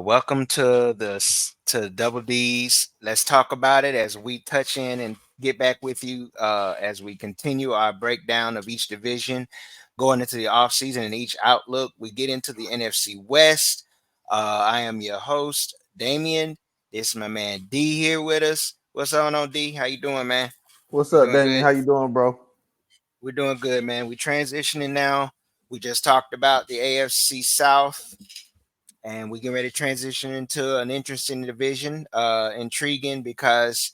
Welcome to Double D's. Let's talk about it as we touch in and get back with you as we continue our breakdown of each division going into the offseason and each outlook. We get into the NFC West. I am your host, Damien. This is my man D here with us. What's going on, D? How you doing, man? What's You up, doing Damien? good? How you doing, bro? We're doing good, man. We transitioning now. We just talked about the AFC South and we get ready to transition into an interesting division. Intriguing because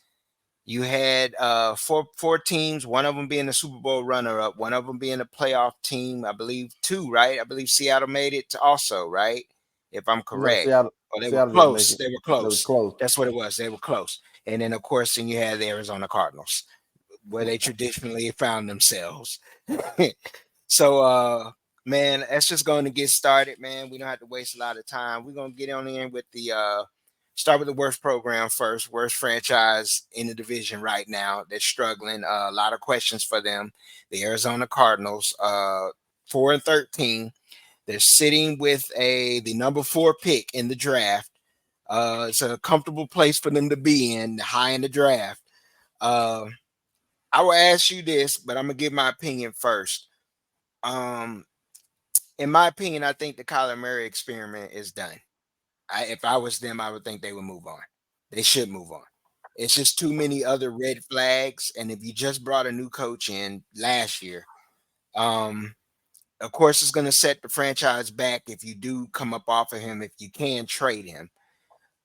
you had four teams, one of them being the Super Bowl runner-up, one of them being a playoff team. I believe two, right? I believe Seattle made it also, right? If I'm No, correct. Seattle. Oh, they were Seattle didn't make close. it. They were It was close. close. That's what it was. They were close. And then, of course, then you had the Arizona Cardinals, where they traditionally found themselves. So man, that's just going to get started, man. We don't have to waste a lot of time. We're gonna get on in with the start with the worst program first, worst franchise in the division right now. They're struggling. A lot of questions for them. The Arizona Cardinals, 4-13. They're sitting with the number 4 pick in the draft. It's a comfortable place for them to be in, high in the draft. Uh, I will ask you this, but I'm gonna give my opinion first. Um, in my opinion, I think the Kyler Murray experiment is done. If I was them, I would think they would move on. They should move on. It's just too many other red flags. And if you just brought a new coach in last year, um, of course, it's going to set the franchise back if you do come up off of him, if you can trade him.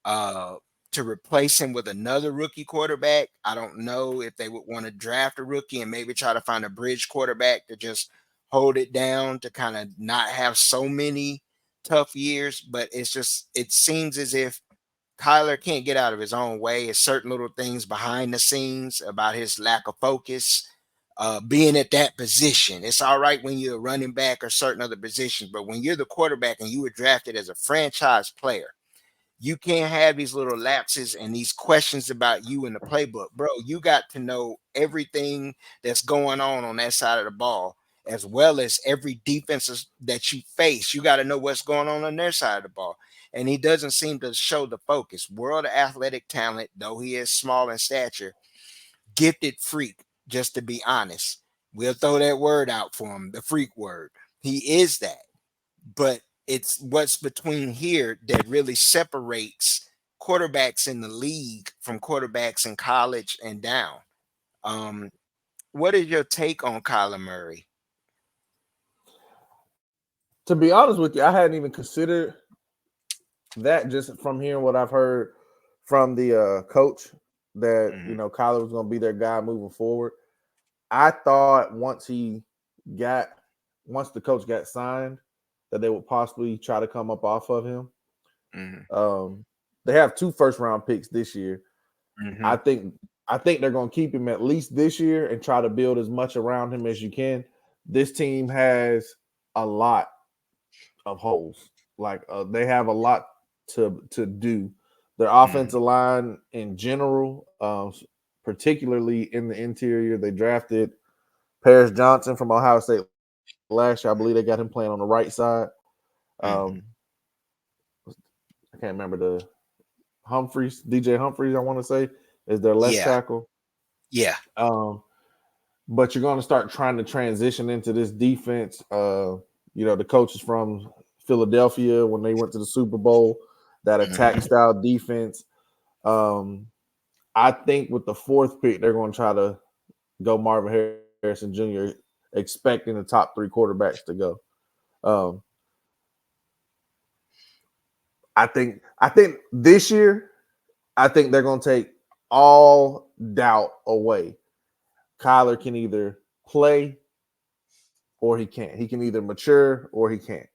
Uh, to replace him with another rookie quarterback, I don't know if they would want to draft a rookie and maybe try to find a bridge quarterback to just hold it down to kind of not have so many tough years. But it seems as if Kyler can't get out of his own way. It's certain little things behind the scenes about his lack of focus. Being at that position, it's all right when you're a running back or certain other positions, but when you're the quarterback and you were drafted as a franchise player, you can't have these little lapses and these questions about you in the playbook, bro. You got to know everything that's going on that side of the ball, as well as every defense that you face. You got to know what's going on their side of the ball. And he doesn't seem to show the focus. World of athletic talent, though he is small in stature, gifted freak, just to be honest. We'll throw that word out for him, the freak word. He is that, but it's what's between here that really separates quarterbacks in the league from quarterbacks in college and down. Um, what is your take on Kyler Murray? To be honest with you, I hadn't even considered that just from hearing what I've heard from the coach that Mm-hmm. Kyler was going to be their guy moving forward. I thought got once the coach got signed that they would possibly try to come up off of him. Mm-hmm. Um, they have 2 first-round picks this year. Mm-hmm. I think I think they're going to keep him at least this year and try to build as much around him as you can. This team has a lot of holes. Like they have a lot to do. Their Mm-hmm. offensive line in general, particularly in the interior, they drafted Paris Johnson from Ohio State last year. I believe they got him playing on the right side. Um, Mm-hmm. I can't remember the Humphreys, DJ Humphreys. I want to say is their left Yeah, tackle. yeah. Um, but you're going to start trying to transition into this defense. The coaches from Philadelphia when they went to the Super Bowl, that attack Mm-hmm. style defense. Um, I think with the 4th pick, they're going to try to go Marvin Harrison Jr., expecting the top 3 quarterbacks to go. Um, I think this year, I think they're going to take all doubt away. Kyler can either play or he can't. He can either mature or he can't.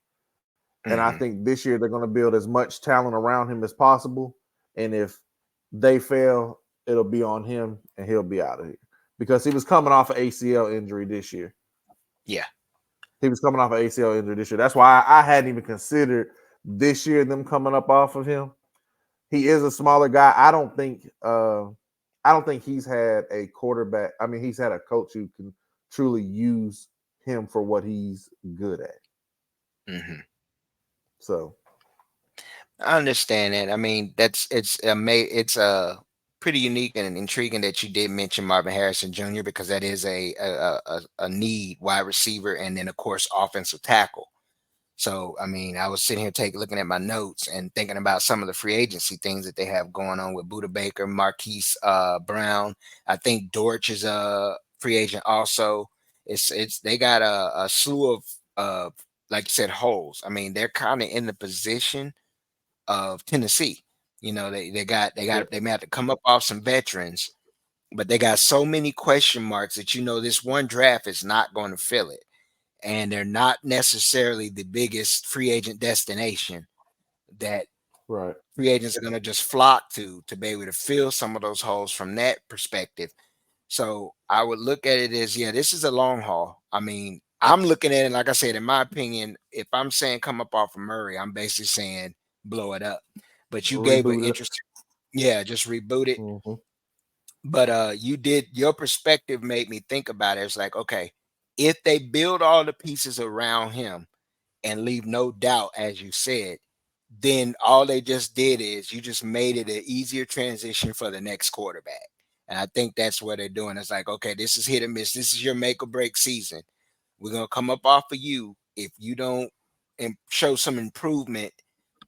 And I Mm-hmm. think this year they're going to build as much talent around him as possible. And if they fail, it'll be on him and he'll be out of here because he was coming off an ACL injury this year. Yeah. He was coming off an ACL injury this year. That's why I hadn't even considered this year them coming up off of him. He is a smaller guy. I don't think he's had a quarterback. I mean, he's had a coach who can truly use him for what he's good at. Mm-hmm. So I understand that. I mean, it's pretty unique and intriguing that you did mention Marvin Harrison Jr. because that is a need wide receiver and then of course offensive tackle. So I mean, I was sitting here looking at my notes and thinking about some of the free agency things that they have going on with Buda Baker, Marquise Brown. I think Dortch is a free agent also. It's they got a slew of like you said holes. I mean, they're kind of in the position of Tennessee. You know, Yeah, they may have to come up off some veterans, but they got so many question marks that you know this one draft is not going to fill it. And they're not necessarily the biggest free agent destination that right. free agents are going to just flock to be able to fill some of those holes from that perspective. So I would look at it as, yeah, this is a long haul. I mean, I'm looking at it, like I said, in my opinion, if I'm saying come up off of Murray, I'm basically saying blow it up. But you gave an Reboot it. interesting, yeah, just reboot it. Hmm. But you did your perspective made me think about it. It's like, okay, if they build all the pieces around him and leave no doubt, as you said, then all they just did is you just made it an easier transition for the next quarterback. And I think that's what they're doing. It's like, okay, this is hit or miss. This is your make or break season. We're gonna come up off of you if you don't show some improvement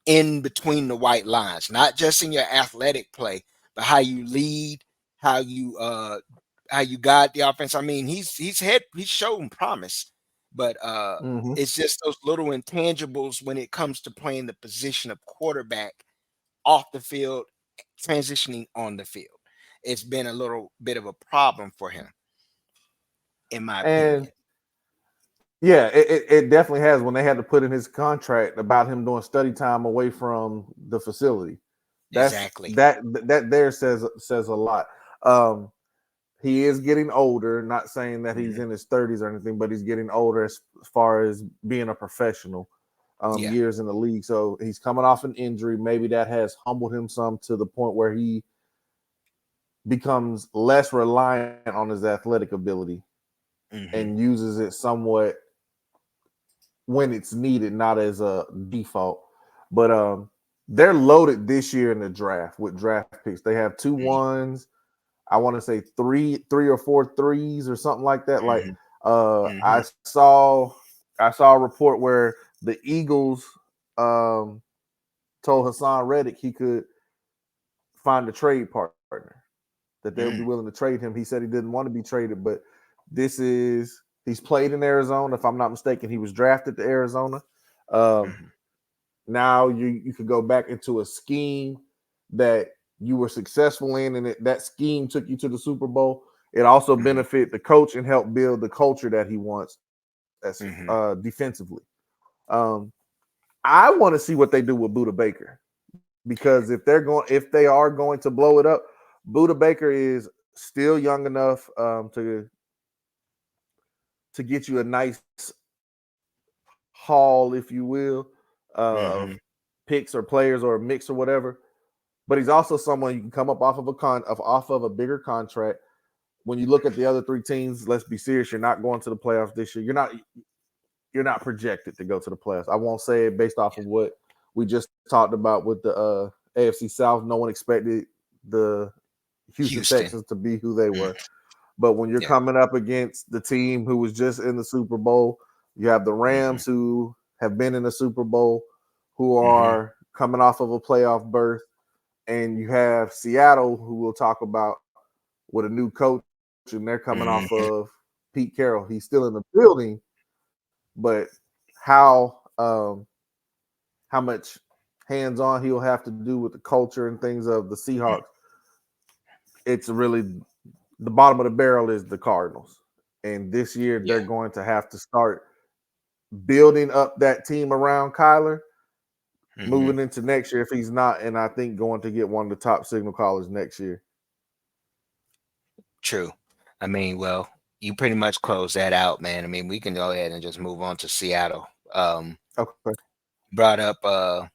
in between the white lines, not just in your athletic play, but how you lead, how you uh how you guide the offense. I mean, he's shown promise, but Hmm. it's just those little intangibles when it comes to playing the position of quarterback off the field, transitioning on the field. It's been a little bit of a problem for him, in my And opinion. yeah, it definitely has when they had to put in his contract about him doing study time away from the facility. That's Exactly. that there says a lot. Um, he is getting older. Not saying that he's Mhm. in his 30s or anything, but he's getting older as far as being a professional. Yeah. Years in the league, so he's coming off an injury. Maybe that has humbled him some to the point where he becomes less reliant on his athletic ability Hmm. and uses it somewhat when it's needed, not as a default. But they're loaded this year in the draft with draft picks. They have two ones. I want to say three or four threes or something like that. Like Hmm. uh, Hmm. I saw, I saw a report where the Eagles um, told Hassan Reddick he could find a trade partner that they would be willing to trade him. He said he didn't want to be traded, but he's played in Arizona. If I'm not mistaken, he was drafted to Arizona. Um, Hmm. Now you could go back into a scheme that you were successful in, and that scheme took you to the Super Bowl. It also Hmm. benefit the coach and help build the culture that he wants as Hmm. defensively. Um, I want to see what they do with Buda Baker because if they are going to blow it up, Buda Baker is still young enough to get you a nice haul, if you will, of Hmm. picks or players or a mix or whatever. But he's also someone you can come up off of a bigger contract. When you look at the other three teams, let's be serious. You're not going to the playoffs this year. You're not projected to go to the playoffs. I won't say it based off of what we just talked about with the AFC South. No one expected the Houston Houston. Texans to be who they Mm. were. But when you're Yeah. coming up against the team who was just in the Super Bowl, you have the Hmm. Rams who have been in the Super Bowl, who Hmm. are coming off of a playoff berth, and you have Seattle, who we'll talk about with a new coach, and they're coming off of Hmm. Pete Carroll. He's still in the building, but how how much hands on he'll have to do with the culture and things of the Seahawks. It's really the bottom of the barrel is the Cardinals, and this year they're Yeah. going to have to start building up that team around Kyler. Hmm. Moving into next year, if he's not, and I think going to get one of the top signal callers next year. True. I mean, well, you pretty much close that out, man. I mean, we can go ahead and just move on to Seattle. Okay. Brought up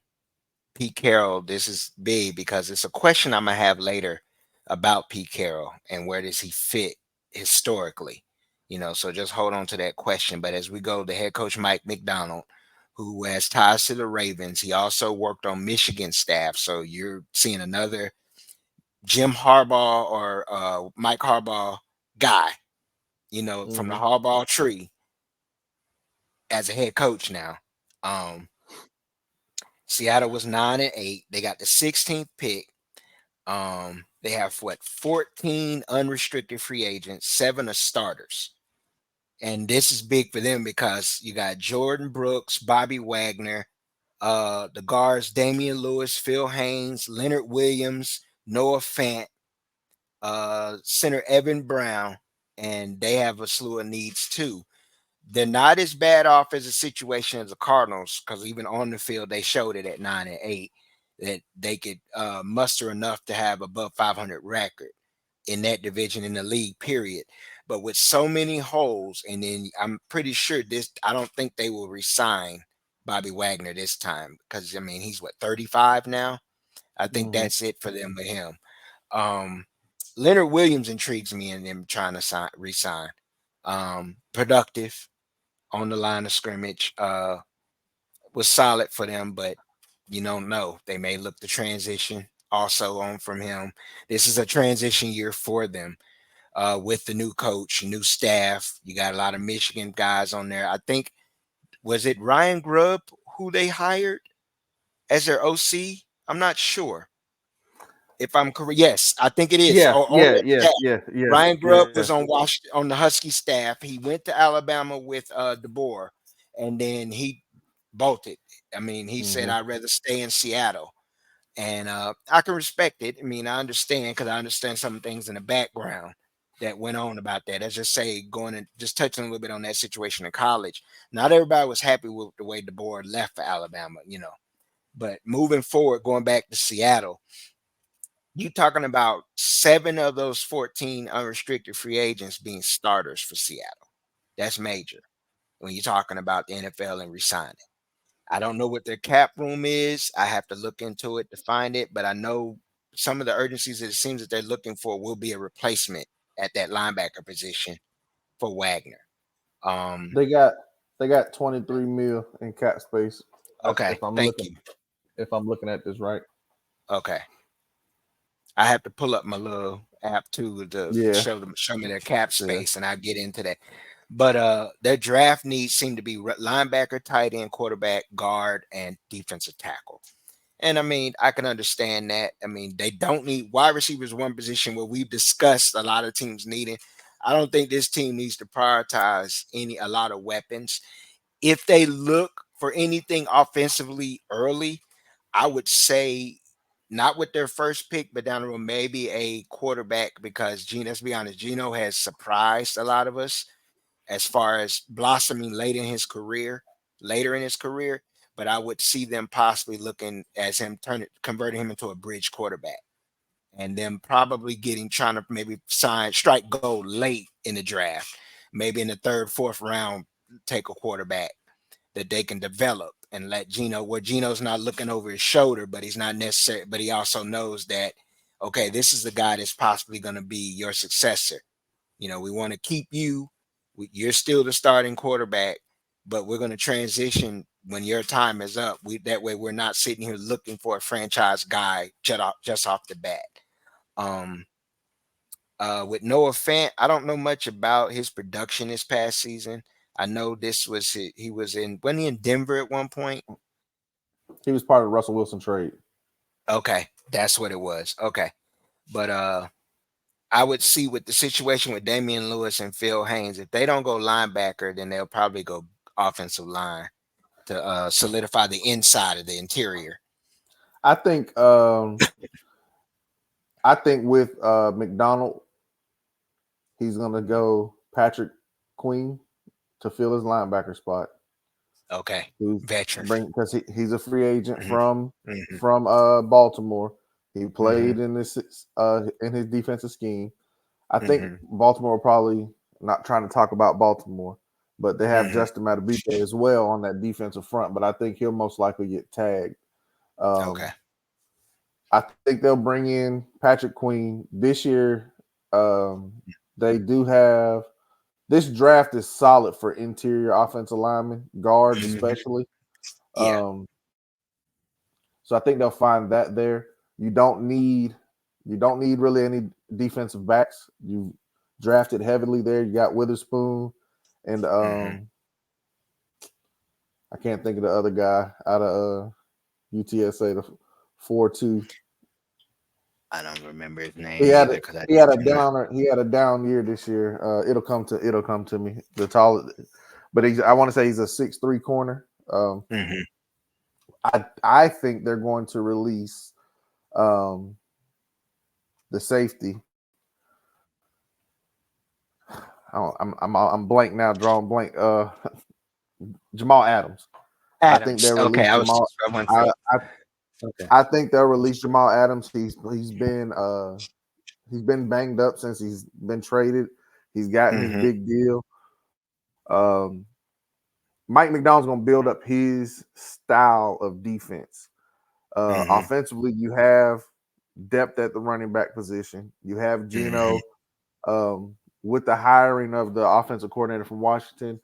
Pete Carroll. This is big because it's a question I'm gonna have later about Pete Carroll and where does he fit historically. You know, so just hold on to that question. But as we go, the head coach Mike McDonald, who has ties to the Ravens. He also worked on Michigan staff. So you're seeing another Jim Harbaugh or Mike Harbaugh guy, from the Mm-hmm. Harbaugh tree as a head coach now. Um, Seattle was 9-8. They got the 16th pick. They have 14 unrestricted free agents, 7 are starters. And this is big for them because you got Jordan Brooks, Bobby Wagner, the guards Damian Lewis, Phil Haynes, Leonard Williams, Noah Fant, center Evan Brown, and they have a slew of needs too. They're not as bad off as a situation as the Cardinals because even on the field they showed it at 9-8 that they could muster enough to have above 500 record in that division in the league. Period. But with so many holes, and then I'm pretty sure this. I don't think they will resign Bobby Wagner this time because I mean he's what 35 now. I think Mm-hmm. that's it for them with him. Um, Leonard Williams intrigues me in them trying to resign. Productive on the line of scrimmage was solid for them, but you don't know. They may look to transition also on from him. This is a transition year for them with the new coach, new staff. You got a lot of Michigan guys on there. I think was it Ryan Grubb who they hired as their OC? I'm not sure if I'm correct. Yes, I think it is. Yeah, Or on yeah, that yeah, staff. yeah, yeah, Ryan yeah. Grubb was on Washington on the Husky staff. He went to Alabama with DeBoer, and then he bolted. I mean, he said, Mm-hmm. "I'd rather stay in Seattle," and I can respect it. I mean, I understand because I understand some things in the background that went on about that. As just say, going and just touching a little bit on that situation in college. Not everybody was happy with the way DeBoer left for Alabama. But moving forward, going back to Seattle, you talking about 7 of those 14 unrestricted free agents being starters for Seattle. That's major when you're talking about the NFL and resigning. I don't know what their cap room is. I have to look into it to find it, but I know some of the urgencies that it seems that they're looking for will be a replacement at that linebacker position for Wagner. Um, They got they got 23 mil in cap space. okay, If I'm thank looking you. at this right. Okay. I have to pull up my little app too to Yeah, show me their cap yeah. space, and I'll get into that. But their draft needs seem to be linebacker, tight end, quarterback, guard, and defensive tackle. And I mean, I can understand that. I mean, they don't need wide receivers, one position where we've discussed a lot of teams needing. I don't think this team needs to prioritize a lot of weapons. If they look for anything offensively early, I would say not with their first pick, but down the road, maybe a quarterback because Gino, let's be honest, Gino has surprised a lot of us as far as blossoming later in his career. But I would see them possibly looking as him converting him into a bridge quarterback, and them probably trying to maybe strike gold late in the draft, maybe in the third, fourth round, take a quarterback that they can develop and let where Gino's not looking over his shoulder, but he's not necessary, but he also knows that, okay, this is the guy that's possibly going to be your successor. We want to keep you. You're still the starting quarterback, but we're going to transition when your time is up. That way we're not sitting here looking for a franchise guy just off the bat. Um, with Noah Fant, I don't know much about his production this past season. I know he was when he in Denver at one point. He was part of the Russell Wilson trade. Okay, that's what it was. Okay, but I would see with the situation with Damian Lewis and Phil Haynes, if they don't go linebacker, then they'll probably go offensive line to solidify the inside of the interior. I think with McDonald, he's gonna go Patrick Queen to fill his linebacker spot. Okay, Who's veteran. bring because he's a free agent Hmm. from Hmm. Baltimore. He Hmm. played in his defensive scheme. I think Hmm. Baltimore probably not trying to talk about Baltimore, but they have Hmm. Justin Matabite as well on that defensive front. But I think he'll most likely get tagged. Okay. Um, I think they'll bring in Patrick Queen this year. They do have this draft is solid for interior offensive linemen, guards Hmm. especially. Yeah. Um, so I think they'll find that there. You don't need you don't need really any defensive backs. You drafted heavily there. You got Witherspoon and Hmm. I can't think of the other guy out of UTSA, the 4-2. I don't remember his He name had either a, because I he had a didn't know. downer. He had a down year this year. It'll come to me. The tall, but I want to say he's a 6'3" corner. Hmm. I think they're going to release um, the safety. I'm blank now, drawing blank. Jamal Adams. I think Adams. they'll Okay, release Jamal. I went I, for. I Okay. I think they'll release Jamal Adams. He's been banged up since he's been traded. He's gotten his Hmm. big deal. Mike McDonald's going to build up his style of defense. Hmm. Offensively, you have depth at the running back position. You have Hmm. Geno with the hiring of the offensive coordinator from Washington.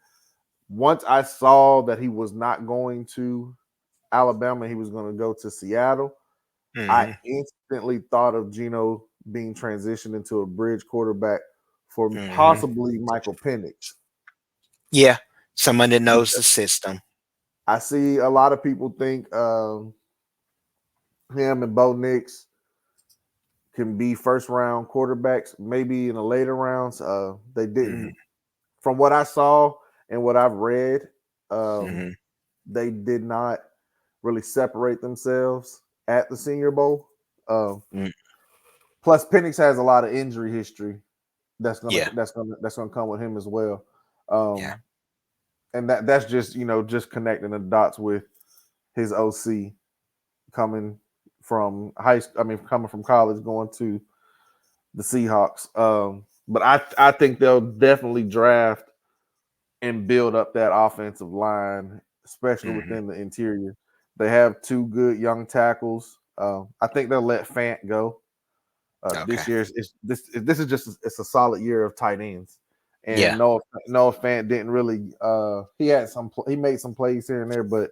Once I saw that he was not going to Alabama, he was going to go to Seattle. I Hmm. instantly thought of Geno being transitioned into a bridge quarterback for Hmm. possibly Michael Penix. Yeah, someone that knows the Because system. I see a lot of people think him and Bo Nix can be first round quarterbacks, maybe in the later rounds. They Hmm. didn't, from what I saw and what I've read, um, Hmm. they did not really separate themselves at the Senior Bowl. Um, Mm. Plus, Penix has a lot of injury history Yeah. that's gonna come with him as well. Yeah. Um, and that's just just connecting the dots with his OC coming from high. I mean, coming from college, going to the Seahawks. But I think they'll definitely draft and build up that offensive line, especially Hmm. within the interior. They have two good young tackles. I think they'll let Fant go Okay. this year. This is just it's a solid year of tight ends. Yeah. And Noah Fant didn't really. He made some plays here and there, but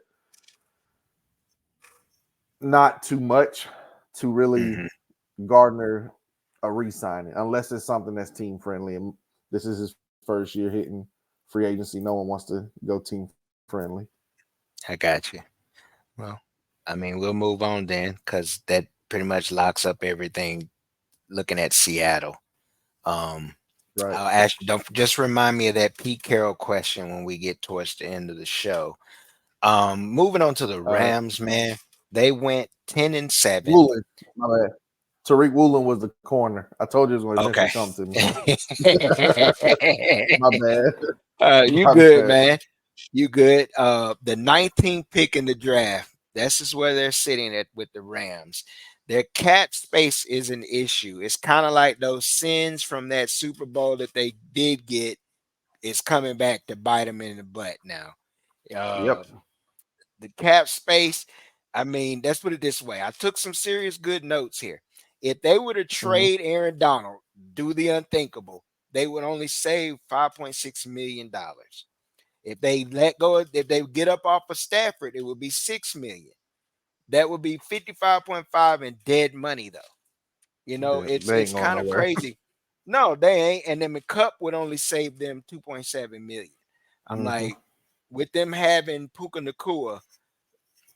not too much to really Hmm. garner a re-signing unless it's something that's team friendly. And this is his first year hitting free agency. No one wants to go team friendly. I got you. Well, I mean, we'll move on then, because that pretty much locks up everything. Looking at Seattle, um, Right. I'll ask you. Don't just remind me of that Pete Carroll question when we get towards the end of the show. Moving on to the Uh, Rams, man. They went 10-7. Woolen, my bad. Tariq Woolen was the corner. I told you it was going to eventually Okay. come to me. My bad. You My good, bad. man. You good. The 19th pick in the draft. This is where they're sitting at with the Rams. Their cap space is an issue. It's kind of like those sins from that Super Bowl that they did get is coming back to bite them in the butt now. Uh, Yep. the cap space, I mean, let's put it this way. I took some serious good notes here. If they were to Mhm. trade Aaron Donald, do the unthinkable, they would only save $5.6 million. If they let go, if they get up off of Stafford, it would be 6 million. That would be 55.5 in dead money, though. You know, Yeah, it's they ain't it's going kind of nowhere. crazy. No, they ain't. And then McCup would only save them 2.7 million. I'm Mhm. like, with them having Puka Nakua,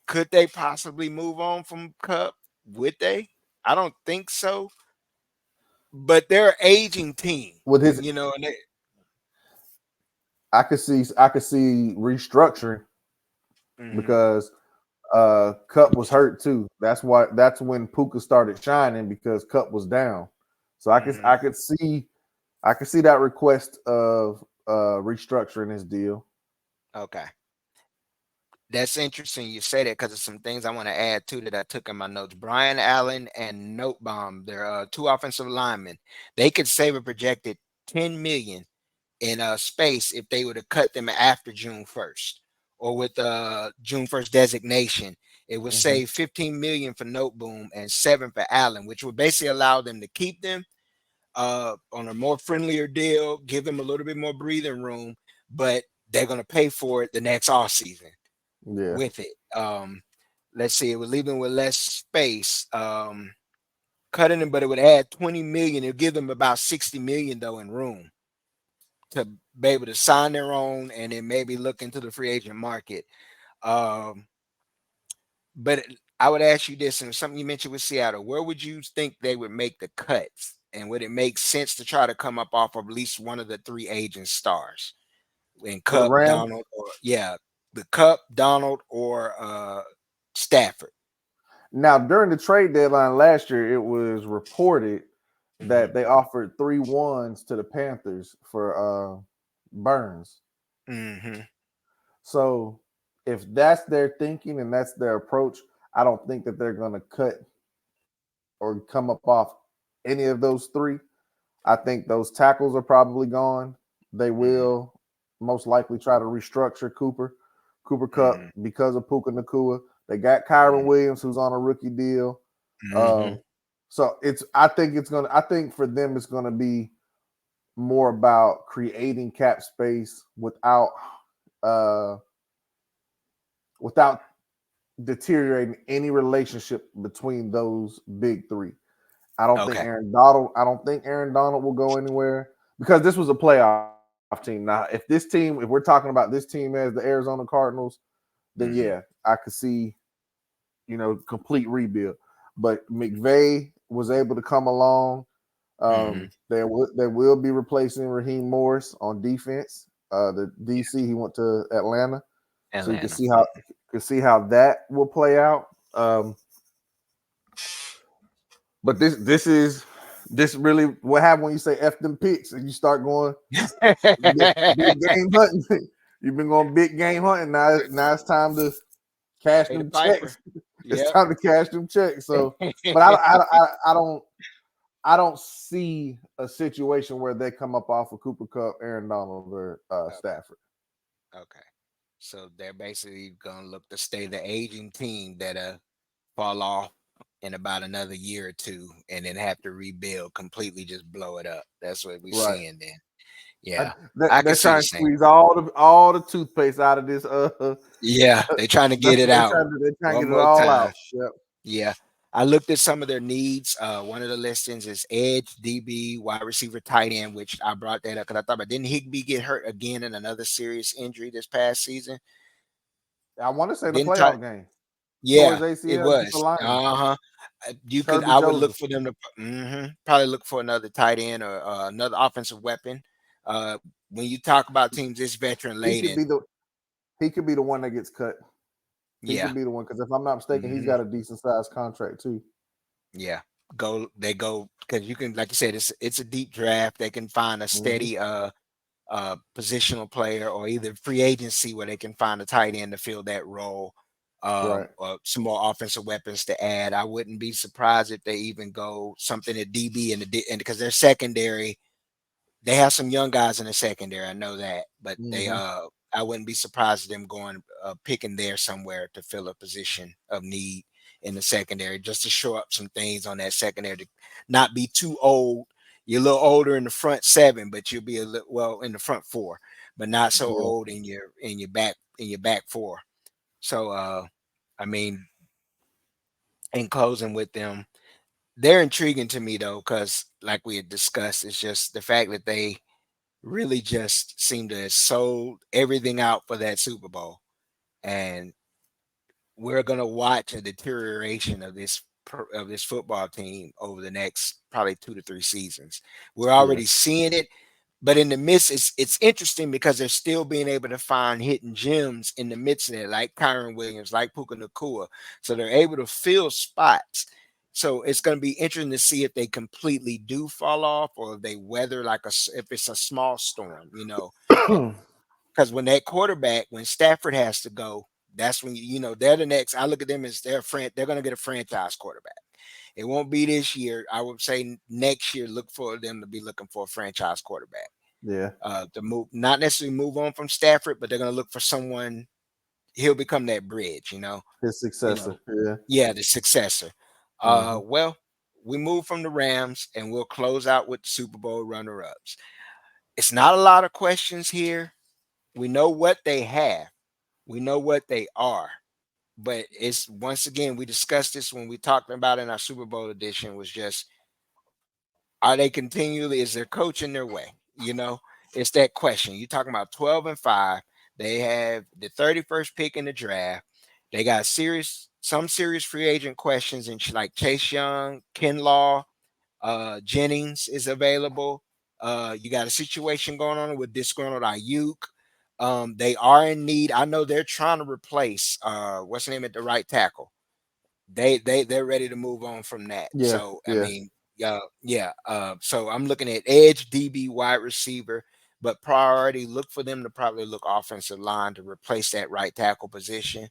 could they possibly move on from Cup? Would they? I don't think so. But they're an aging team, With his, you know, and they, I could see restructuring mhm, because Cup was hurt too. That's when Puka started shining because Cup was down. So I could mhm. I could see I could see that request of restructuring his deal. Okay. That's interesting you say that because there's some things I want to add too that I took in my notes. Brian Allen and Notebomb, they're two offensive linemen. They could save a projected 10 million in space if they were to cut them after June 1st or with June 1st designation. It would Hmm. save 15 million for Noteboom and 7 for Allen, which would basically allow them to keep them on a more friendlier deal, give them a little bit more breathing room, but they're going to pay for it the next off season. Yeah. with it. Let's see, it would leave them with less space. Cutting them, but it would add 20 million. It'll give them about 60 million though in room to be able to sign their own and then maybe look into the free agent market. Um, but I would ask you this, and something you mentioned with Seattle, where would you think they would make the cuts? And would it make sense to try to come up off of at least one of the three agent stars? In For the Cup, Rams, Donald, or yeah, the Cup, Donald, or Stafford. now during the trade deadline last year, it was reported Hmm. that they offered 3 1s to the Panthers for Burns. Hmm. So if that's their thinking and that's their approach, I don't think that they're going to cut or come up off any of those three. I think those tackles are probably gone. They Hmm. will most likely try to restructure Cooper Cup Hmm. because of Puka Nakua. They got Kyron Hmm. Williams, who's on a rookie deal. Hmm. Um, so it's I think it's gonna I think for them it's gonna be more about creating cap space uh without deteriorating any relationship between those big three. Okay. I don't think Aaron Donald will go anywhere because this was a playoff team. Now, if we're talking about this team as the Arizona Cardinals, then yeah, Hmm. I could see, complete rebuild. But McVay was able to come along. Hmm. They will be replacing Raheem Morris on defense. The DC he went to Atlanta, so you can Atlanta. see how that will play out. But this really what happened when you say F them picks and you start going big game hunting. You've been going big game hunting. Now it's time to cash Pay the them piper. checks. It's Yep. time to cash them checks. So, but I don't see a situation where they come up off of Cooper Cup, Aaron Donald, or Okay. Stafford. Okay. So they're basically gonna look to stay the aging team that fall off in about another year or two, and then have to rebuild completely, just blow it up. That's what we're Right. seeing then. Yeah, They're, I can they're see the trying to same. squeeze all the toothpaste out of this. Yeah, they're trying to get That's it what they're out trying to. They're trying to one get it more all out. time. Yep. Yeah. I looked at some of their needs. One of the listings is edge, DB, wide receiver, tight end, which I brought that up because I thought, but didn't Higby get hurt again in another serious injury this past season? I want to say the Didn't tight? playoff game. Tore his Yeah, it ACL against the was. Lions. Uh-huh. You could. Kirby I would look Joseph. for them to probably look for another tight end or another offensive weapon. When you talk about teams this veteran He could laden, be the he could be the one that gets cut. He yeah. could be the one because if I'm not mistaken, he's Hmm. got a decent sized contract too. Yeah, go because you can, like you said, it's a deep draft. They can find a Hmm. steady positional player or either free agency where they can find a tight end to fill that role. Right. Or some more offensive weapons to add. I wouldn't be surprised if they even go something at DB and because their secondary, they have some young guys in the secondary. I know that, but Hmm. I wouldn't be surprised if them going picking there somewhere to fill a position of need in the secondary, just to show up some things on that secondary to not be too old. You're a little older in the front seven, but you'll be a little, well, in the front four, but not so Yeah. old in your back four. So I mean, in closing with them, they're intriguing to me though, because like we had discussed, it's just the fact that they really just seem to have sold everything out for that Super Bowl. And we're gonna watch a deterioration of this football team over the next probably 2 to 3 seasons. We're Yeah. already seeing it, but in the midst, it's interesting because they're still being able to find hidden gems in the midst of it, like Kyron Williams, like Puka Nakua. So they're able to fill spots. So it's going to be interesting to see if they completely do fall off or if they weather if it's a small storm, because when that quarterback, when Stafford has to go, that's when they're the next. I look at them as they're going to get a franchise quarterback. It won't be this year. I would say next year. Look for them to be looking for a franchise quarterback Yeah. to move, not necessarily move on from Stafford, but they're going to look for someone. He'll become that bridge. His You successor. know, Yeah. yeah, the successor. Hmm. Well, we move from the Rams, and we'll close out with the Super Bowl runner-ups. It's not a lot of questions here. We know what they have. We know what they are, but it's once again we discussed this when we talked about in our Super Bowl edition was just are they continually is their coach in their way? It's that question. You talking about 12-5. They have the 31st pick in the draft. They got some serious free agent questions and like Chase Young, Kinlaw, Jennings is available. You got a situation going on with disgruntled Ayuk. They are in need. I know they're trying to replace what's the name at the right tackle. They're ready to move on from that. Yeah, So I yeah, mean, yeah. So I'm looking at edge, DB, wide receiver, but priority look for them to probably look offensive line to replace that right tackle position.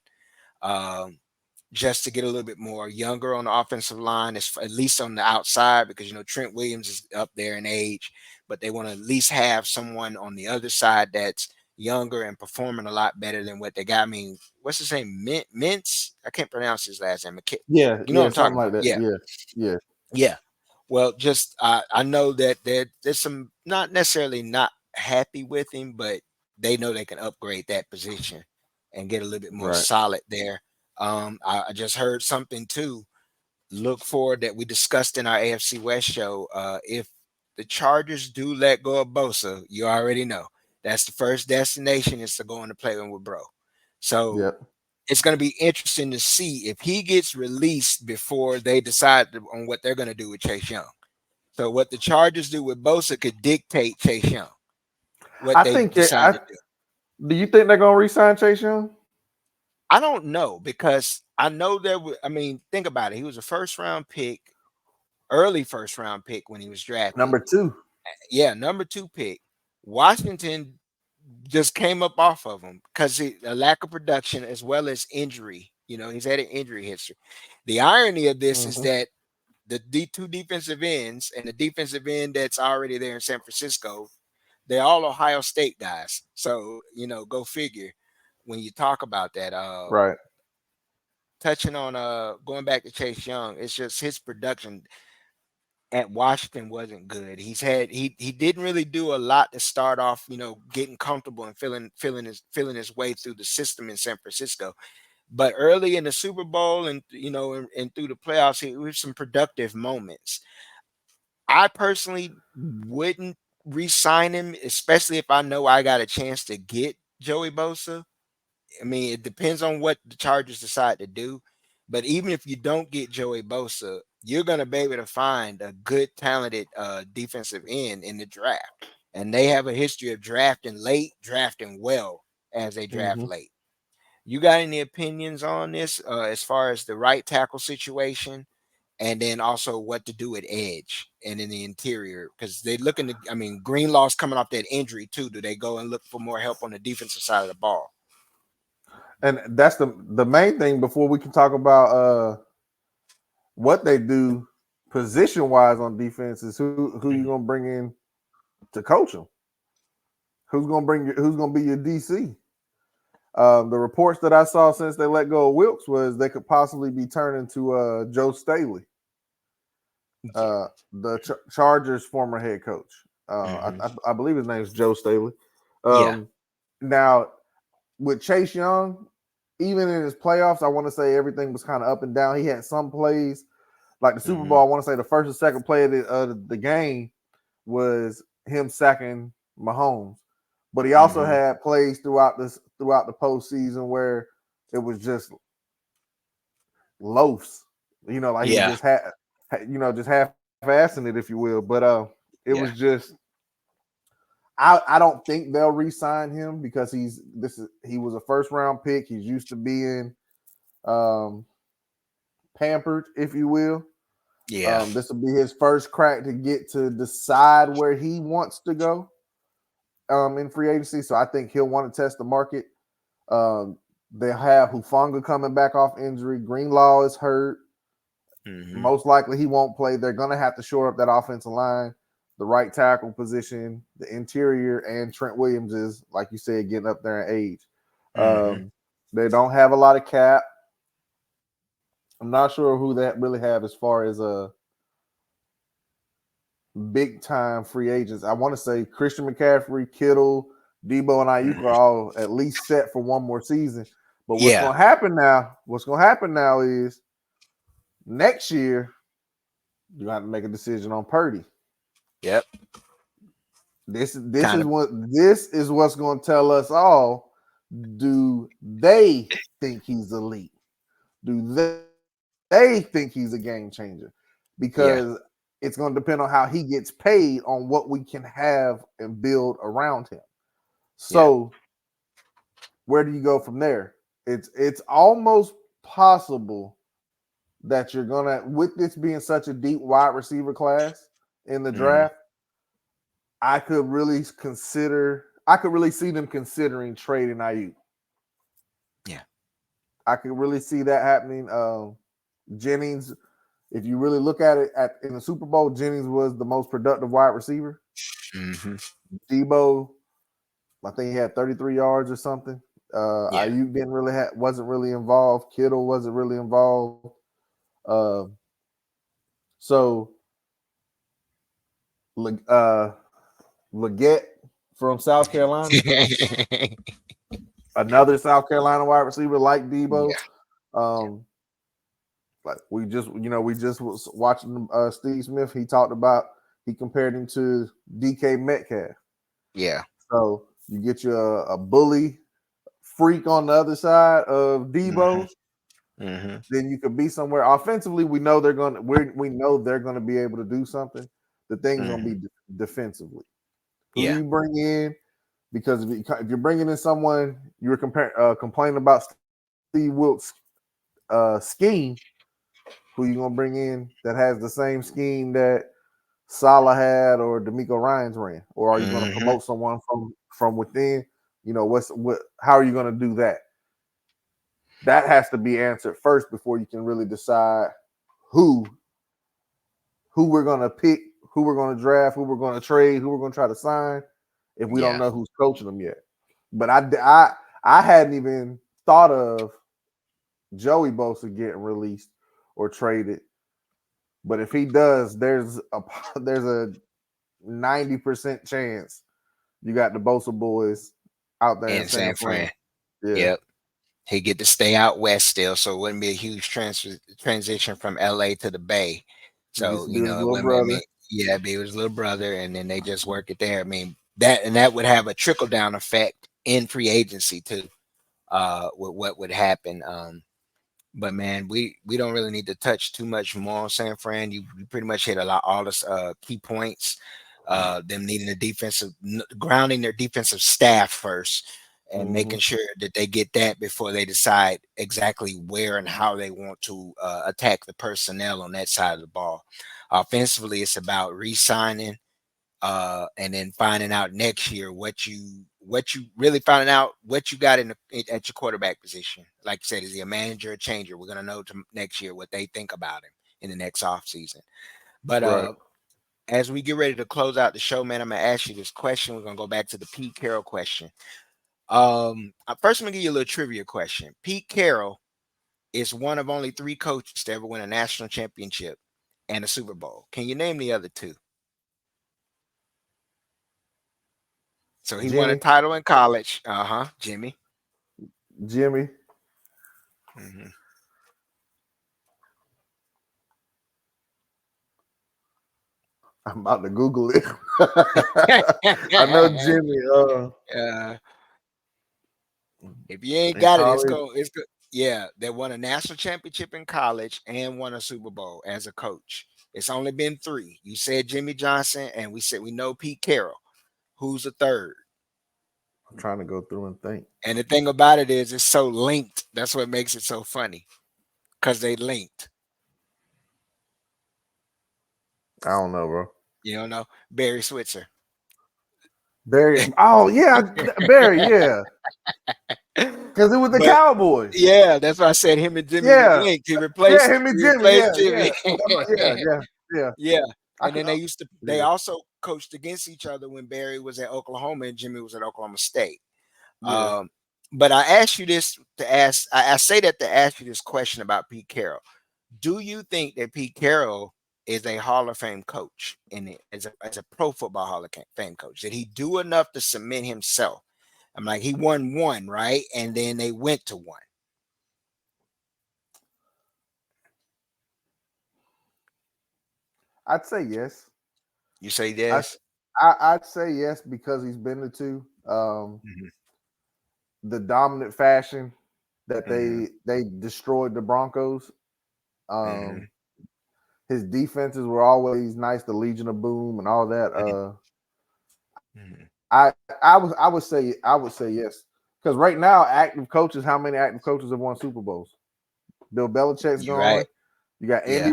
Um, just to get a little bit more younger on the offensive line, at least on the outside, because Trent Williams is up there in age, but they want to at least have someone on the other side that's younger and performing a lot better than what they got. I mean, what's his name? Mintz? I can't pronounce his last name. yeah, You know what yeah, I'm something talking like about? that. Yeah, Yeah, yeah, yeah. Well, just I know that there's some not necessarily not happy with him, but they know they can upgrade that position and get a little bit more right. solid there. I just heard something too. Look forward that we discussed in our AFC West show. If the Chargers do let go of Bosa, you already know that's the first destination is to go into playing with Bro. So Yep. it's going to be interesting to see if he gets released before they decide on what they're going to do with Chase Young. So what the Chargers do with Bosa could dictate Chase Young, what I they think. decide to do. Do you think they're gonna re-sign Chase Young? I don't know because I know I mean, think about it. He was a first round pick, early first round pick when he was drafted. Number two. Yeah, number 2 pick. Washington just came up off of him because a lack of production as well as injury. He's had an injury history. The irony of this is Mm-hmm. that the two defensive ends and the defensive end that's already there in San Francisco, they're all Ohio State guys. So, go figure when you talk about that. Right. Touching on going back to Chase Young, it's just his production at Washington wasn't good. He didn't really do a lot to start off, getting comfortable and feeling his way through the system in San Francisco. But early in the Super Bowl and and through the playoffs, he was some productive moments. I personally wouldn't re-sign him, especially if I know I got a chance to get Joey Bosa. I mean, it depends on what the Chargers decide to do. But even if you don't get Joey Bosa, you're going to be able to find a good, talented defensive end in the draft. And they have a history of drafting late, drafting well as they draft Mm-hmm. late. You got any opinions on this as far as the right tackle situation? And then also what to do at edge and in the interior because they looking to. I mean, Greenlaw's coming off that injury too. Do they go and look for more help on the defensive side of the ball? And that's the main thing before we can talk about what they do position wise on defense is who you Mhm. gonna bring in to coach them. Who's gonna be your DC? The reports that I saw since they let go of Wilkes was they could possibly be turning to Joe Staley, Yeah. the Chargers' former head coach. Hmm. I believe his name is Joe Staley. Yeah. Um, now with Chase Young, even in his playoffs, I want to say everything was kind of up and down. He had some plays like the Super Bowl. Hmm. I want to say the first and second play of the game was him sacking Mahomes, but he also Hmm. had plays throughout the postseason where it was just loafs. Like he was Yeah. just just half-assing it, if you will. But it Yeah. was just I don't think they'll re-sign him because he was a first round pick. He's used to being um, pampered, if you will. Yeah. This will be his first crack to get to decide where he wants to go in free agency. So I think he'll want to test the market. They have Hufanga coming back off injury. Greenlaw is hurt. Hmm. Most likely he won't play. They're going to have to shore up that offensive line, the right tackle position, the interior, and Trent Williams is, like you said, getting up there in age. Hmm. They don't have a lot of cap. I'm not sure who they really have as far as big time free agents. I want to say Christian McCaffrey, Kittle, Debo and Ayuk are all at least set for one more season. But what's Yeah. going to happen now? What's going to happen now is next year you got to make a decision on Purdy. Yep. This Kind is of. what's going to tell us all. Do they think he's elite? Do they think he's a game changer? Because Yeah. it's going to depend on how he gets paid on what we can have and build around him. Yeah. So where do you go from there? It's almost possible that you're gonna, with this being such a deep wide receiver class in the Hmm. draft, I could really see them considering trading Ayuk. Yeah. I could really see that happening. Jennings, if you really look at it in the Super Bowl, Jennings was the most productive wide receiver. Hmm. Debo, I think he had 33 yards or something. Yeah. Ayuk wasn't really involved. Kittle wasn't really involved. Uh, so uh, Leggett from South Carolina, another South Carolina wide receiver like Debo. Yeah. Um, like we just was watching Steve Smith. He talked about, he compared him to DK Metcalf. Yeah. So you get you a bully freak on the other side of Hmm. Debo, Hmm. then you could be somewhere. Offensively, we know they're gonna be able to do something. The thing's gonna Hmm. be defensively. Who do Yeah. you bring in? Because if you're bringing in someone, you were complaining about Steve Wilkes' scheme. Who you gonna bring in that has the same scheme that Salah had or D'Amico Ryans ran? Or are you gonna Hmm. promote someone from within? You know what? How are you gonna do that? That has to be answered first before you can really decide who who we're gonna pick, who we're gonna draft, who we're gonna trade, who we're gonna try to sign if we don't Yeah. know who's coaching them yet. But I hadn't even thought of Joey Bosa getting released or traded. But if he does, there's a 90% chance you got the Bosa boys out there in And San San Fran. Fran. Yeah, Yep. He get to stay out west still, so it wouldn't be a huge transition from LA to the Bay. he gets So, to be his it little wouldn't be, I brother. mean, yeah, it'd be his little brother, and then they just work it there. I mean, that would have a trickle down effect in free agency too, with what would happen. But man, we don't really need to touch too much more on San Fran. You pretty much hit a lot all the key points. Them needing the grounding their defensive staff first, and Mm-hmm. making sure that they get that before they decide exactly where and how they want to attack the personnel on that side of the ball. Offensively, it's about re-signing, and then finding out next year what you really finding out what you got at your quarterback position. Like I said, is he a manager or changer? We're gonna know next year what they think about him in the next off season. But Right. as we get ready to close out the show, man, I'm gonna ask you this question. We're gonna go back to the Pete Carroll question. First I'm gonna give you a little trivia question. Pete Carroll is one of only three coaches to ever win a national championship and a Super Bowl. Can you name the other two? So he won a Jimmy, title in college. Uh-huh, Jimmy. Jimmy. Hmm. I'm about to Google it. I know Jimmy. uh, if you ain't In got it, it's college, go. It's good. Yeah, they won a national championship in college and won a Super Bowl as a coach. It's only been three. You said Jimmy Johnson, and we said we know Pete Carroll. Who's the third? I'm trying to go through and think. And the thing about it is, it's so linked. That's what makes it so funny because they linked. I don't know, bro. You don't know Barry Switzer. Barry. Oh yeah, Barry. Yeah, because it was the But Cowboys. yeah, that's why I said him and Jimmy was Yeah, linked. He yeah. replaced Him and he Jimmy. replaced Yeah, yeah. Jimmy. Yeah, yeah, yeah. Yeah. I And could. then they Yeah, also coached against each other when Barry was at Oklahoma and Jimmy was at Oklahoma State. yeah. But I asked you this to ask, I say that to ask you this question about Pete Carroll. Do you think that Pete Carroll is a Hall of Fame coach as a Pro Football Hall of Fame coach? Did he do enough to cement himself I'm like, he won one, right? And then they went to one. I'd say yes. You say I, yes? I'd say yes because he's been to two. Hmm. The dominant fashion that Hmm. they destroyed the Broncos. Hmm. Um, his defenses were always nice, the Legion of Boom and all that. Hmm. I would say yes because right now active coaches. How many active coaches have won Super Bowls? Bill Belichick's You're right. gone. You got Yeah.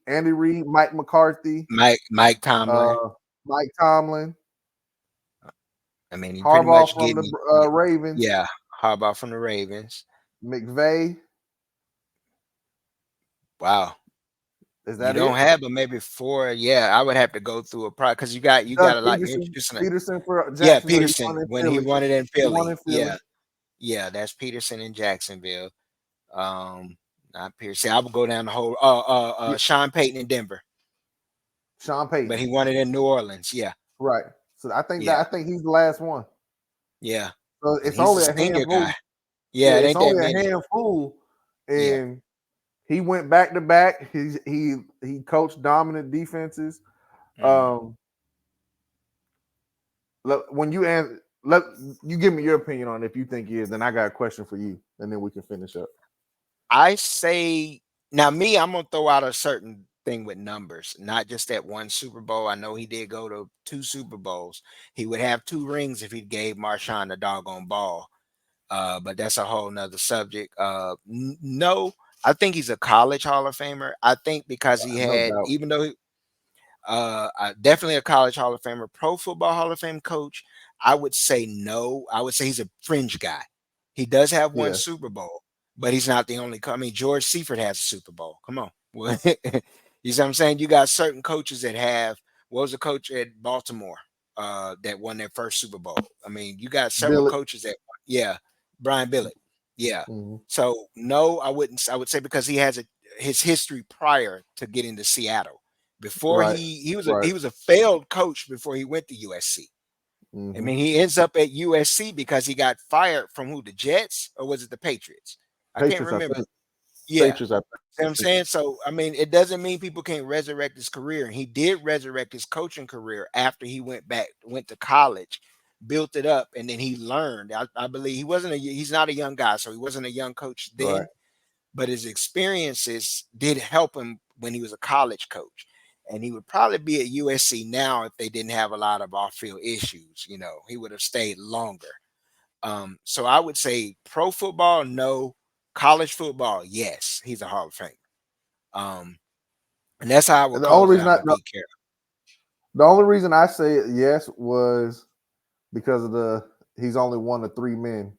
Andy Reid, Mike McCarthy, Mike Tomlin. uh, Mike Tomlin, I mean, he pretty Harbaugh much from the getting Ravens, yeah, Harbaugh from the Ravens. McVay. Wow. Is You that don't it? have but maybe four. Yeah, I would have to go through a pro because you got Doug a lot. You're Peterson, introducing it. Peterson for Yeah, Jacksonville. He won Peterson in when he Philly. won it in He won Philly. in Philly. Yeah, yeah, that's Peterson in Jacksonville. Um, not Peterson. I would go down the whole. Yeah, Sean Payton in Denver, Sean but Payton. he won it in New Orleans. Yeah, Right. So yeah, I think he's the last one. yeah, So and it's he's a only a senior guy. handful. Yeah, Yeah, it it's ain't that only a many. handful, Yeah. and he went back to back. He coached dominant defenses. Mm. Um, when you let you give me your opinion on it, if you think he is, then I got a question for you, and then we can finish up. I say now me, I'm gonna throw out a certain thing with numbers, not just that one Super Bowl. I know he did go to two Super Bowls. He would have two rings if he gave Marshawn the doggone ball. But that's a whole nother subject. No, I think he's a college Hall of Famer. I think because he No had, doubt. even though definitely a college Hall of Famer, Pro Football Hall of Fame coach. I would say no. I would say he's a fringe guy. He does have one Yeah, Super Bowl, but he's not the only. I mean, George Seifert has a Super Bowl. Come on, you see what I'm saying? You got certain coaches that have. What was the coach at Baltimore that won their first Super Bowl? I mean, you got several Billy. coaches that. Yeah, Brian Billett. Yeah. Mhm. So no, I wouldn't. I would say because he has his history prior to getting to Seattle before Right, he right. was a failed coach before he went to USC. I Hmm. mean, he ends up at USC because he got fired from who, the Jets, or was it the Patriots? I can't Patriots, I remember. think. Yeah. Patriots, I See what I'm think. saying? So I mean, it doesn't mean people can't resurrect his career. And he did resurrect his coaching career after he went to college, built it up, and then he learned. I believe he's not a young guy, so he wasn't a young coach Right. then, but his experiences did help him when he was a college coach. And he would probably be at USC now if they didn't have a lot of off-field issues. You know, he would have stayed longer. So I would say pro football, no. College football, yes. He's a Hall of Famer. Um, and that's how I would And close it out with Pete Carroll. the only reason I say it yes was because of the he's only one of three men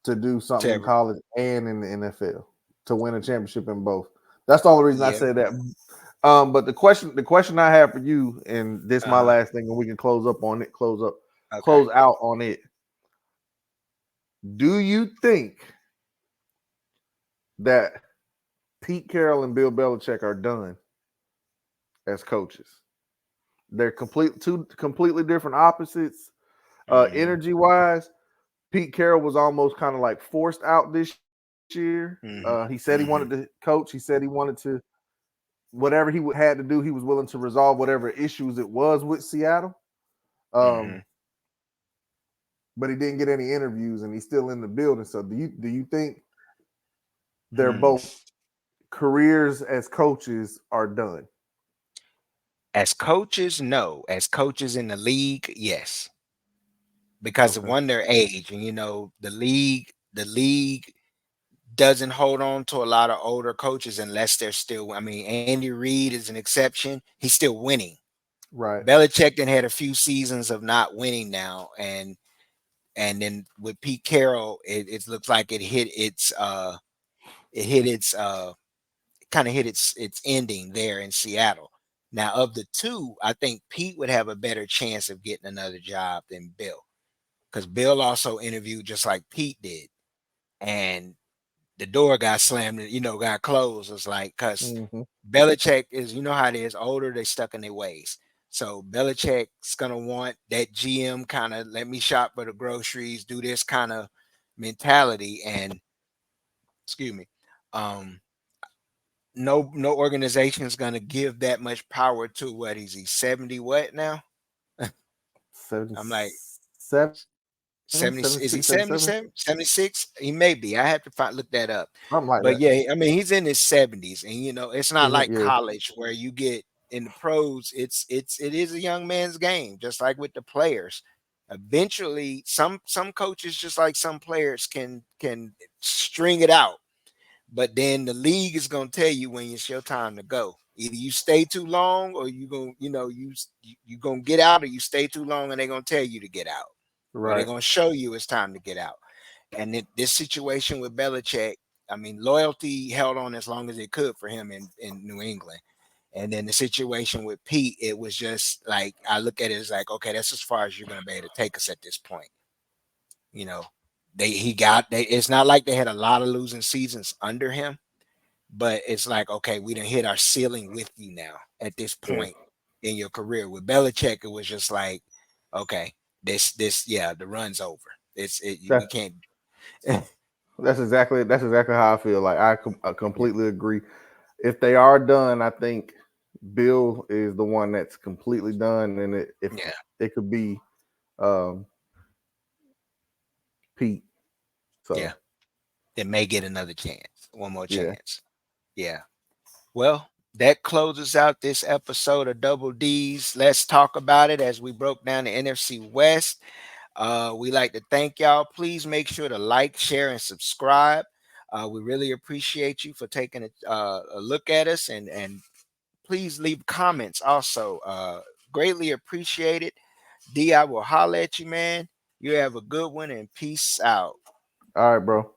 to do something in Trevor. college and in the NFL to win a championship in both. That's the only reason I Yeah. said that. But the question I have for you, and this my Uh-huh. last thing, and we can close up on it, Okay. close out on it. Do you think that Pete Carroll and Bill Belichick are done as coaches? They're two completely different opposites. Hmm. Energy wise, Pete Carroll was almost kind of like forced out this year. He Hmm. said he wanted to Hmm. coach. He said he wanted to whatever he had to do. He was willing to resolve whatever issues it was with Seattle. Hmm. Um, but he didn't get any interviews, and he's still in the building. So do you think they're Hmm. both careers as coaches are done? As coaches, no. As coaches in the league, yes. Because of Okay, one, their age, and the league doesn't hold on to a lot of older coaches unless they're still. I mean, Andy Reid is an exception. He's still winning. right. Belichick then had a few seasons of not winning now, and then with Pete Carroll, it looks like it hit its kind of hit its ending there in Seattle. Now, of the two, I think Pete would have a better chance of getting another job than Bill, because Bill also interviewed just like Pete did, and the door got slammed, got closed. It's like because Hmm. Belichick is, you know how it is, older, they stuck in their ways. So Belichick's gonna want that GM kind of let me shop for the groceries, do this kind of mentality, and excuse me, um, no organization is gonna give that much power to what is he 70 what now? I'm like 77, 70, 76, is he 77, 77, 76? He may be. I have to look that up. something like But that. yeah, I mean he's in his 70s, and it's not like Yeah, college where you get in the pros. It is a young man's game, just like with the players. Eventually, some coaches, just like some players, can string it out, but then the league is gonna tell you when it's your time to go. Either you stay too long, or you gonna you gonna get out, or you stay too long, and they're gonna tell you to get out, or they're right, gonna show you it's time to get out. And this situation with Belichick, I mean, loyalty held on as long as it could for him in New England. And then the situation with Pete, it was just like I look at it as like, okay, that's as far as you're gonna be able to take us at this point. You know, they it's not like they had a lot of losing seasons under him, but it's like, okay, we done hit our ceiling with you now at this yeah, point in your career. With Belichick, it was just like, okay, yeah, the run's over. We that can't. that's exactly how I feel. Like I Yeah, completely agree. If they are done, I think Bill is the one that's completely done, and if yeah, it could be um, Pete. yeah. So They may get another chance, one more yeah. chance. Yeah. Well, that closes out this episode of Double D's. Let's talk about it as we broke down the NFC West. We like to thank y'all. Please make sure to like, share, and subscribe. We really appreciate you for taking a look at us, and please leave comments also. Greatly appreciate it. D, I will holler at you, man. You have a good one, and peace out. All right, bro.